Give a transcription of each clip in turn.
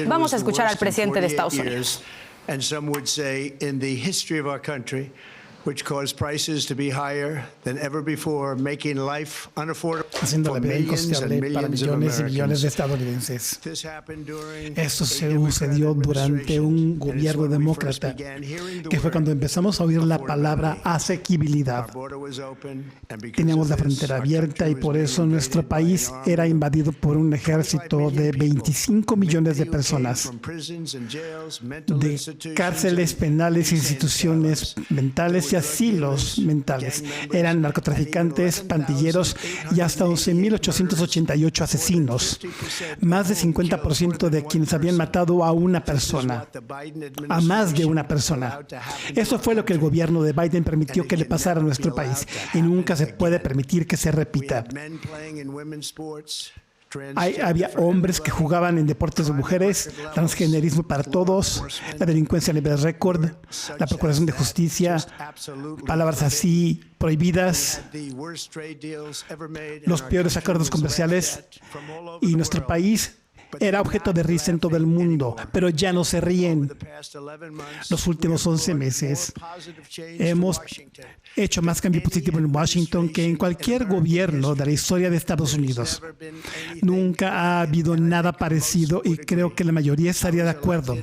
Vamos a escuchar al presidente de Estados Unidos. And some would say in the history of our country, which caused prices to be higher than ever before, making life unaffordable haciendo la vida incosteable para millones y millones de estadounidenses. Esto se sucedió durante un gobierno demócrata, que fue cuando empezamos a oír la palabra asequibilidad. Teníamos la frontera abierta y por eso nuestro país era invadido por un ejército de 25 millones de personas, de cárceles, penales, instituciones mentales y asilos mentales. Eran narcotraficantes, pandilleros y hasta 11.888 asesinos. Más de 50% de quienes habían matado a una persona, a más de una persona. Eso fue lo que el gobierno de Biden permitió que le pasara a nuestro país y nunca se puede permitir que se repita. Había hombres que jugaban en deportes de mujeres, transgenerismo para todos, la delincuencia libre récord, la procuración de justicia, palabras así prohibidas, los peores acuerdos comerciales, y nuestro país era objeto de risa en todo el mundo, pero ya no se ríen. Los últimos 11 meses hemos hecho más cambio positivo en Washington que en cualquier gobierno de la historia de Estados Unidos. Nunca ha habido nada parecido y creo que la mayoría estaría de acuerdo.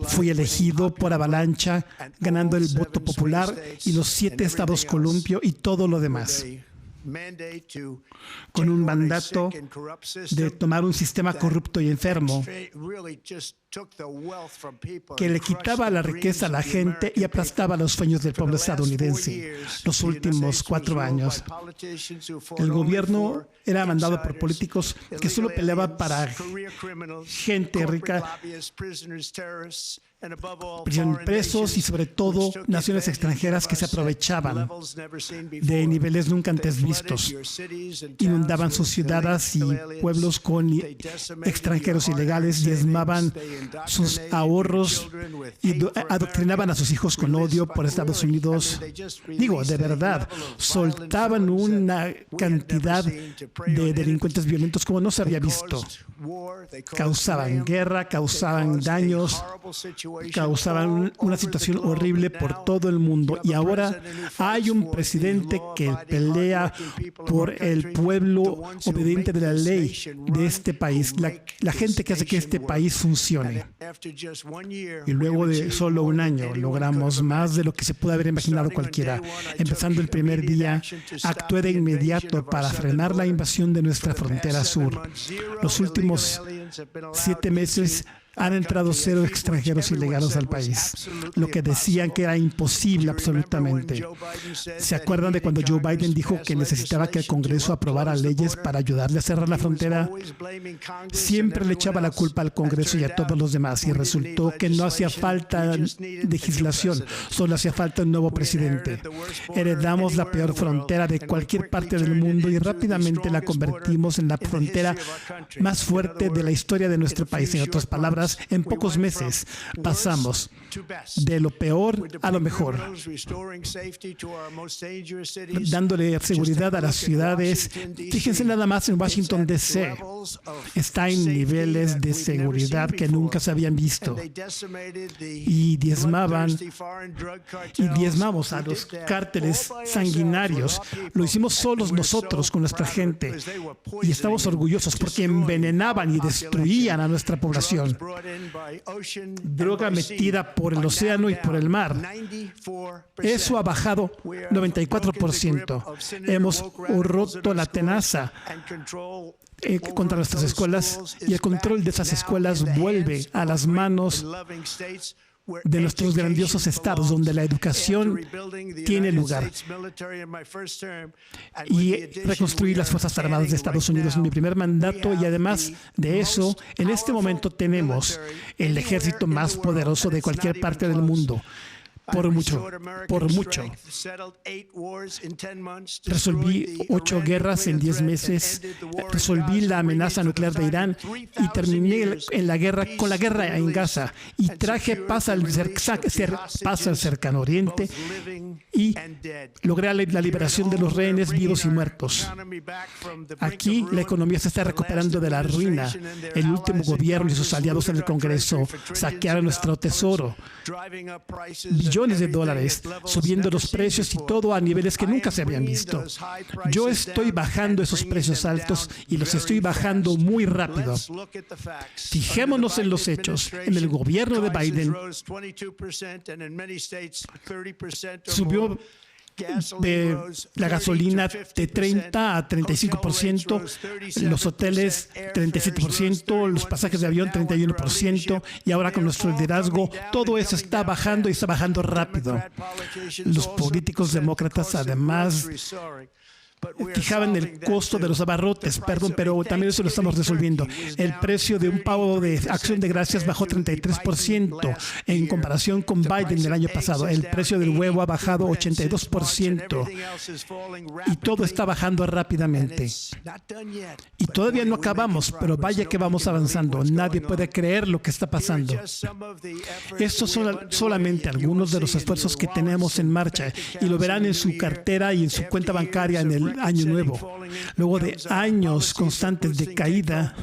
Fui elegido por avalancha, ganando el voto popular y los 7 estados columpio y todo lo demás, con un mandato de tomar un sistema corrupto y enfermo que le quitaba la riqueza a la gente y aplastaba los sueños del pueblo estadounidense. Los últimos 4 años, el gobierno era mandado por políticos que solo peleaban para gente rica, presos y sobre todo naciones extranjeras que se aprovechaban de niveles nunca antes vistos. Inundaban sus ciudades y pueblos con extranjeros ilegales, diezmaban sus ahorros y adoctrinaban a sus hijos con odio por Estados Unidos. Digo, de verdad, soltaban una cantidad de delincuentes violentos como no se había visto. Causaban guerra, causaban daños, causaban una situación horrible por todo el mundo. Y ahora hay un presidente que pelea por el pueblo obediente de la ley de este país, la gente que hace que este país funcione. Y luego de solo un año logramos más de lo que se pudo haber imaginado cualquiera. Empezando el primer día, actué de inmediato para frenar la invasión de nuestra frontera sur. Los últimos 7 meses han entrado 0 extranjeros ilegales al país, lo que decían que era imposible absolutamente. ¿Se acuerdan de cuando Joe Biden dijo que necesitaba que el Congreso aprobara leyes para ayudarle a cerrar la frontera? Siempre le echaba la culpa al Congreso y a todos los demás, y resultó que no hacía falta legislación, solo hacía falta un nuevo presidente. Heredamos la peor frontera de cualquier parte del mundo y rápidamente la convertimos en la frontera más fuerte de la historia de nuestro país. En otras palabras, en pocos meses pasamos de lo peor a lo mejor, dándole seguridad a las ciudades. Fíjense nada más en Washington, D.C. Está en niveles de seguridad que nunca se habían visto. Y diezmamos a los cárteles sanguinarios. Lo hicimos solos nosotros con nuestra gente. Y estamos orgullosos porque envenenaban y destruían a nuestra población. Droga metida por el océano y por el mar. Eso ha bajado 94%. Hemos roto la tenaza contra nuestras escuelas y el control de esas escuelas vuelve a las manos de nuestros grandiosos estados, donde la educación tiene lugar, y reconstruir las Fuerzas Armadas de Estados Unidos en mi primer mandato. Y además de eso, en este momento tenemos el ejército más poderoso de cualquier parte del mundo. por mucho. Resolví 8 guerras en 10 meses, resolví la amenaza nuclear de Irán y terminé con la guerra en Gaza y traje paz al cercano oriente y logré la liberación de los rehenes vivos y muertos. Aquí la economía se está recuperando de la ruina. El último gobierno y sus aliados en el Congreso saquearon nuestro tesoro. Billones de dólares, subiendo los precios y todo a niveles que nunca se habían visto. Yo estoy bajando esos precios altos y los estoy bajando muy rápido. Fijémonos en los hechos. En el gobierno de Biden subió la gasolina de 30 a 35%, los hoteles 37%, los pasajes de avión 31%, y ahora con nuestro liderazgo todo eso está bajando y está bajando rápido. Los políticos demócratas además fijaban el costo de los abarrotes, pero también eso lo estamos resolviendo. El precio de un pavo de Acción de Gracias bajó 33% en comparación con Biden el año pasado. El precio del huevo ha bajado 82% y todo está bajando rápidamente. Y todavía no acabamos, pero vaya que vamos avanzando. Nadie puede creer lo que está pasando. Estos son solamente algunos de los esfuerzos que tenemos en marcha y lo verán en su cartera y en su cuenta bancaria en el año nuevo. Luego de años constantes de caída,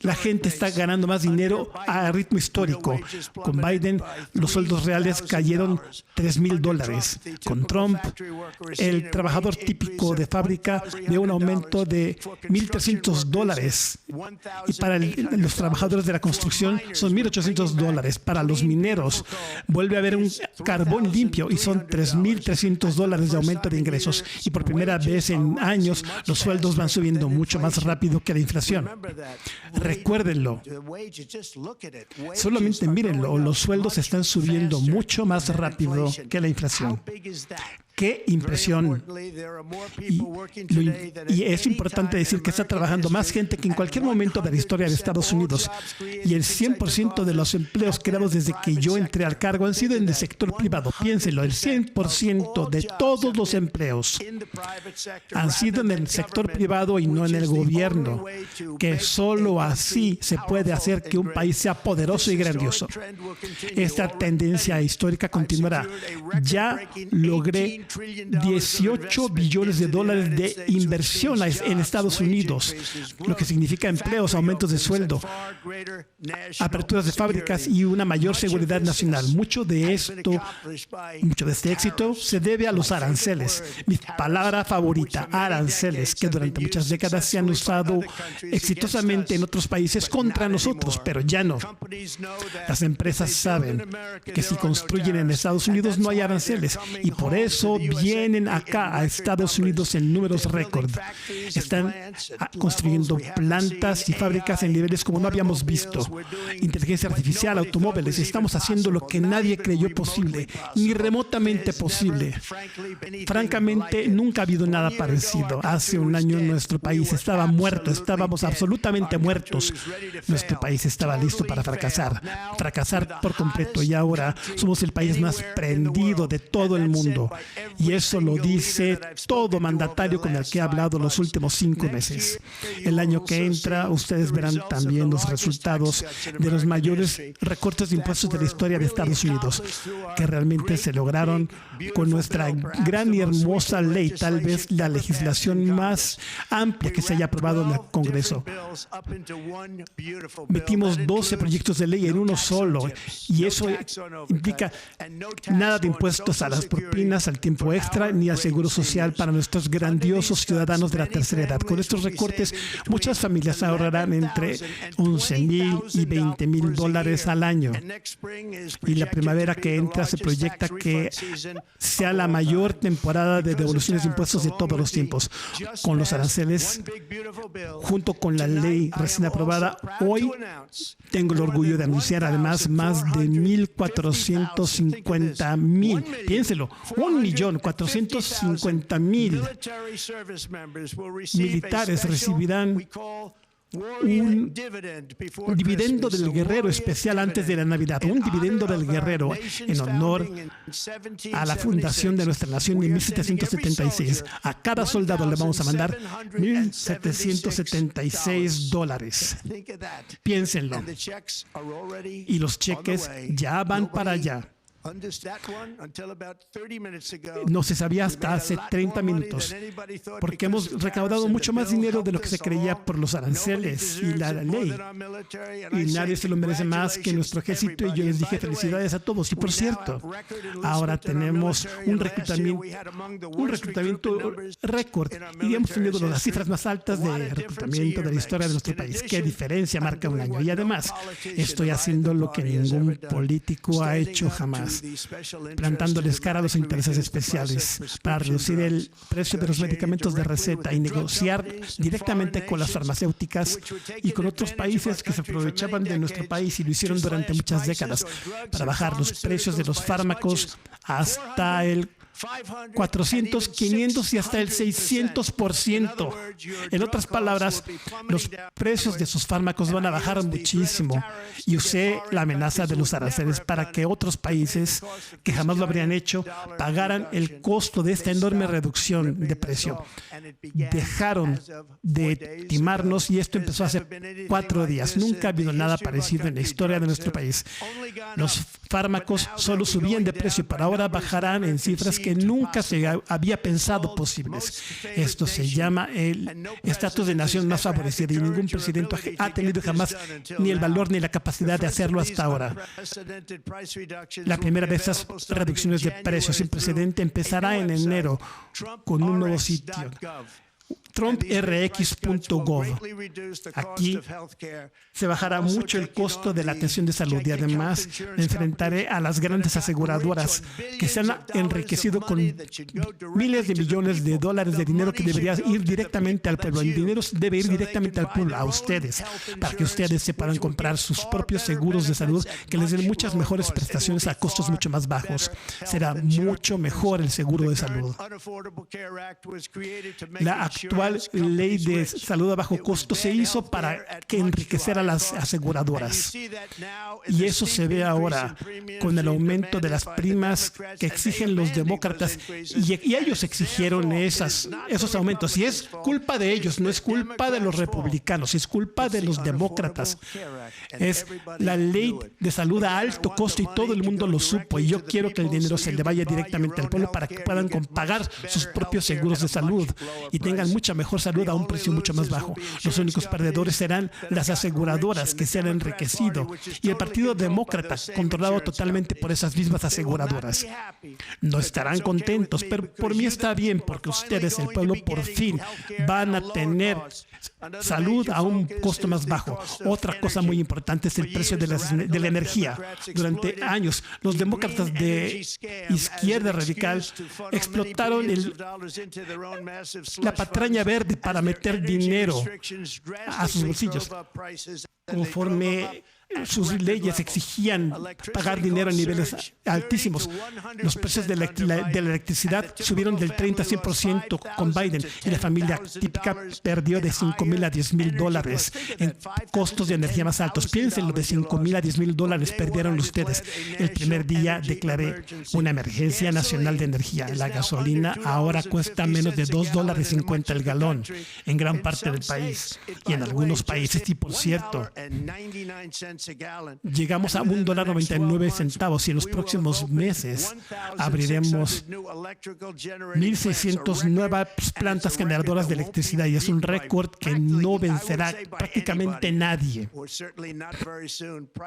la gente está ganando más dinero a ritmo histórico. Con Biden, los sueldos reales cayeron $3,000. Con Trump, el trabajador típico de fábrica vio un aumento de $1,300. Y para los trabajadores de la construcción son $1,800. Para los mineros, vuelve a haber un carbón limpio y son $3,300 de aumento de ingresos. Y por primera vez en años, los sueldos van subiendo mucho más rápido que la inflación. Recuérdenlo. Solamente mírenlo. Los sueldos están subiendo mucho más rápido que la inflación. ¡Qué impresión! Y es importante decir que está trabajando más gente que en cualquier momento de la historia de Estados Unidos. Y el 100% de los empleos creados desde que yo entré al cargo han sido en el sector privado. Piénsenlo, el 100% de todos los empleos han sido en el sector privado y no en el gobierno. Que solo así se puede hacer que un país sea poderoso y grandioso. Esta tendencia histórica continuará. Ya logré $18 billones de inversión en Estados Unidos, lo que significa empleos, aumentos de sueldo, aperturas de fábricas y una mayor seguridad nacional. Mucho de este éxito se debe a los aranceles. Mi palabra favorita, aranceles, que durante muchas décadas se han usado exitosamente en otros países contra nosotros, pero ya no. Las empresas saben que si construyen en Estados Unidos no hay aranceles y por eso vienen acá a Estados Unidos en números récord. Están construyendo plantas y fábricas en niveles como no habíamos visto. Inteligencia artificial, automóviles. Estamos haciendo lo que nadie creyó posible, ni remotamente posible. Francamente, nunca ha habido nada parecido. Hace un año nuestro país estaba muerto, estábamos absolutamente muertos. Nuestro país estaba listo para fracasar por completo y ahora somos el país más prendido de todo el mundo. Y eso lo dice todo mandatario con el que he hablado los últimos 5 meses. El año que entra, ustedes verán también los resultados de los mayores recortes de impuestos de la historia de Estados Unidos, que realmente se lograron con nuestra gran y hermosa ley, tal vez la legislación más amplia que se haya aprobado en el Congreso. Metimos 12 proyectos de ley en uno solo, y eso implica nada de impuestos a las propinas, al tiempo extra, ni al seguro social para nuestros grandiosos ciudadanos de la tercera edad. Con estos recortes, muchas familias ahorrarán entre $11,000 y $20,000 al año. Y la primavera que entra se proyecta que sea la mayor temporada de devoluciones de impuestos de todos los tiempos. Con los aranceles, junto con la ley recién aprobada, hoy tengo el orgullo de anunciar además más de 1,450,000. Piénselo, 1,450,000 militares recibirán un dividendo del guerrero especial antes de la Navidad, un dividendo del guerrero en honor a la fundación de nuestra nación en 1776. A cada soldado le vamos a mandar $1,776. Piénsenlo. Y los cheques ya van para allá. No se sabía hasta hace 30 minutos, porque hemos recaudado mucho más dinero de lo que se creía por los aranceles y la ley. Y nadie se lo merece más que nuestro ejército. Y yo les dije felicidades a todos. Y por cierto, ahora tenemos un reclutamiento récord. Y hemos tenido las cifras más altas de reclutamiento de la historia de nuestro país. ¿Qué diferencia marca un año? Y además, estoy haciendo lo que ningún político ha hecho jamás, plantándoles cara a los intereses especiales para reducir el precio de los medicamentos de receta y negociar directamente con las farmacéuticas y con otros países que se aprovechaban de nuestro país y lo hicieron durante muchas décadas para bajar los precios de los fármacos hasta el 400, 500 y hasta el 600%. En otras palabras, los precios de sus fármacos van a bajar muchísimo. Y usé la amenaza de los aranceles para que otros países que jamás lo habrían hecho pagaran el costo de esta enorme reducción de precio. Dejaron de timarnos y esto empezó hace 4 días. Nunca ha habido nada parecido en la historia de nuestro país. Los fármacos solo subían de precio, pero ahora bajarán en cifras que nunca se había pensado posibles. Esto se llama el estatus de nación más favorecida y ningún presidente ha tenido jamás ni el valor ni la capacidad de hacerlo hasta ahora. La primera de estas reducciones de precios sin precedente empezará en enero con un nuevo sitio, TrumpRx.gov. Aquí se bajará mucho el costo de la atención de salud y además me enfrentaré a las grandes aseguradoras que se han enriquecido con miles de millones de dólares de dinero que debería ir directamente al pueblo. El dinero debe ir directamente al pueblo, a ustedes, para que ustedes se puedan comprar sus propios seguros de salud que les den muchas mejores prestaciones a costos mucho más bajos. Será mucho mejor el seguro de salud. La actual ley de salud a bajo costo se hizo para que enriquecer a las aseguradoras. Y eso se ve ahora con el aumento de las primas que exigen los demócratas. Y ellos exigieron esos aumentos. Y es culpa de ellos, no es culpa de los republicanos, es culpa de los demócratas. Es la ley de salud a alto costo y todo el mundo lo supo. Y yo quiero que el dinero se le vaya directamente al pueblo para que puedan pagar sus propios seguros de salud y tengan mucha mejor salud a un precio mucho más bajo. Los únicos perdedores serán las aseguradoras que se han enriquecido y el Partido Demócrata, controlado totalmente por esas mismas aseguradoras. No estarán contentos, pero por mí está bien, porque ustedes, el pueblo, por fin van a tener salud a un costo más bajo. Otra cosa muy importante es el precio de la energía. Durante años, los demócratas de izquierda radical explotaron la patraña verde para meter dinero a sus bolsillos. Conforme sus leyes exigían pagar dinero a niveles altísimos. Los precios de la electricidad subieron del 30 a 100% con Biden y la familia típica perdió de $5,000 a $10,000 en costos de energía más altos. Piénsenlo, de $5,000 a $10,000 perdieron ustedes. El primer día declaré una emergencia nacional de energía. La gasolina ahora cuesta menos de $2.50 el galón en gran parte del país y en algunos países. Y por cierto, llegamos a $1.99 y en los próximos meses abriremos 1,600 nuevas plantas generadoras de electricidad y es un récord que no vencerá prácticamente nadie.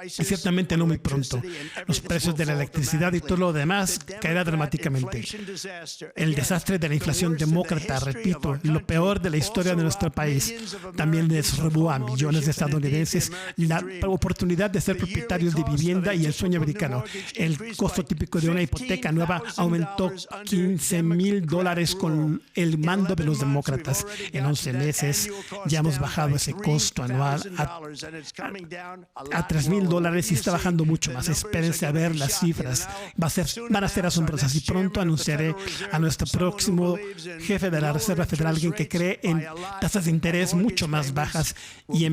Y ciertamente no muy pronto. Los precios de la electricidad y todo lo demás caerá dramáticamente. El desastre de la inflación demócrata, repito, lo peor de la historia de nuestro país, también les robó a millones de estadounidenses la oportunidad oportunidad de ser propietarios de vivienda y el sueño americano. El costo típico de una hipoteca nueva aumentó $15,000 con el mando de los demócratas. En 11 meses ya hemos bajado ese costo anual a $3,000 y está bajando mucho más. Espérense a ver las cifras. Van a ser asombrosas y pronto anunciaré a nuestro próximo jefe de la Reserva Federal, alguien que cree en tasas de interés mucho más bajas y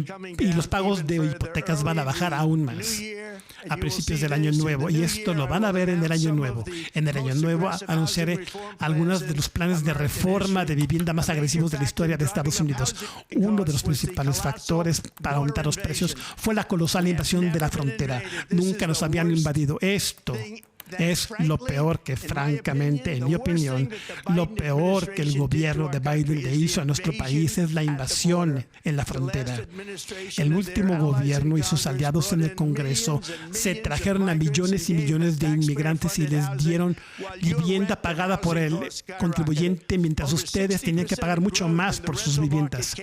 los pagos de hipotecas van a bajar aún más a principios del año nuevo, y esto lo van a ver en el año nuevo. En el año nuevo anunciaré algunos de los planes de reforma de vivienda más agresivos de la historia de Estados Unidos. Uno de los principales factores para aumentar los precios fue la colosal invasión de la frontera. Nunca nos habían invadido. Esto es lo peor que, francamente, en mi opinión, lo peor que el gobierno de Biden le hizo a nuestro país es la invasión en la frontera. El último gobierno y sus aliados en el Congreso se trajeron a millones y millones de inmigrantes y les dieron vivienda pagada por el contribuyente, mientras ustedes tenían que pagar mucho más por sus viviendas.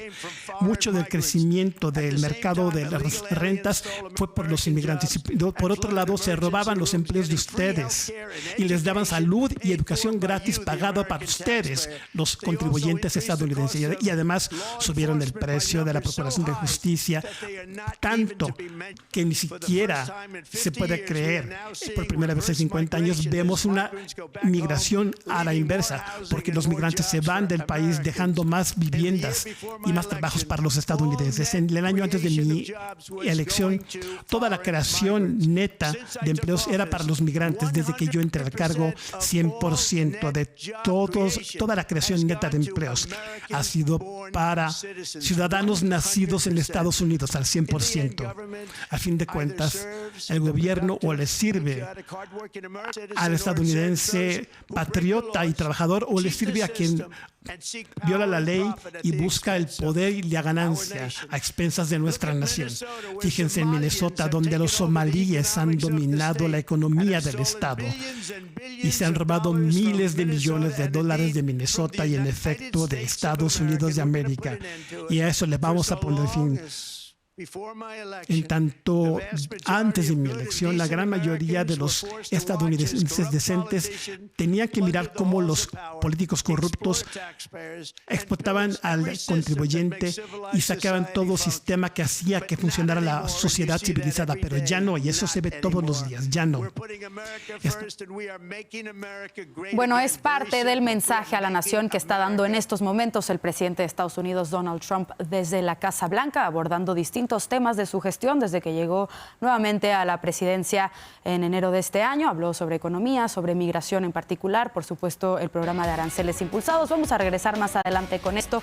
Mucho del crecimiento del mercado de las rentas fue por los inmigrantes. Y por otro lado, se robaban los empleos de ustedes y les daban salud y educación gratis pagada para ustedes, los contribuyentes estadounidenses. Y además subieron el precio de la Procuración de Justicia tanto que ni siquiera se puede creer. Por primera vez en 50 años vemos una migración a la inversa, porque los migrantes se van del país dejando más viviendas y más trabajos para los estadounidenses. En el año antes de mi elección, toda la creación neta de empleos era para los migrantes. Desde que yo entré al cargo, 100% de toda la creación neta de empleos ha sido para ciudadanos nacidos en Estados Unidos, al 100%. A fin de cuentas, el gobierno o le sirve al estadounidense patriota y trabajador, o le sirve a quien viola la ley y busca el poder y la ganancia a expensas de nuestra nación. Fíjense en Minnesota, donde los somalíes han dominado la economía del estado y se han robado miles de millones de dólares de Minnesota y en efecto de Estados Unidos de América. Y a eso le vamos a poner fin. En tanto, antes de mi elección, la gran mayoría de los estadounidenses decentes tenían que mirar cómo los políticos corruptos explotaban al contribuyente y sacaban todo sistema que hacía que funcionara la sociedad civilizada. Pero ya no, y eso se ve todos los días, ya no. Bueno, es parte del mensaje a la nación que está dando en estos momentos el presidente de Estados Unidos, Donald Trump, desde la Casa Blanca, abordando distintos temas de su gestión desde que llegó nuevamente a la presidencia en enero de este año. Habló sobre economía, sobre migración en particular, por supuesto el programa de aranceles impulsados. Vamos a regresar más adelante con esto.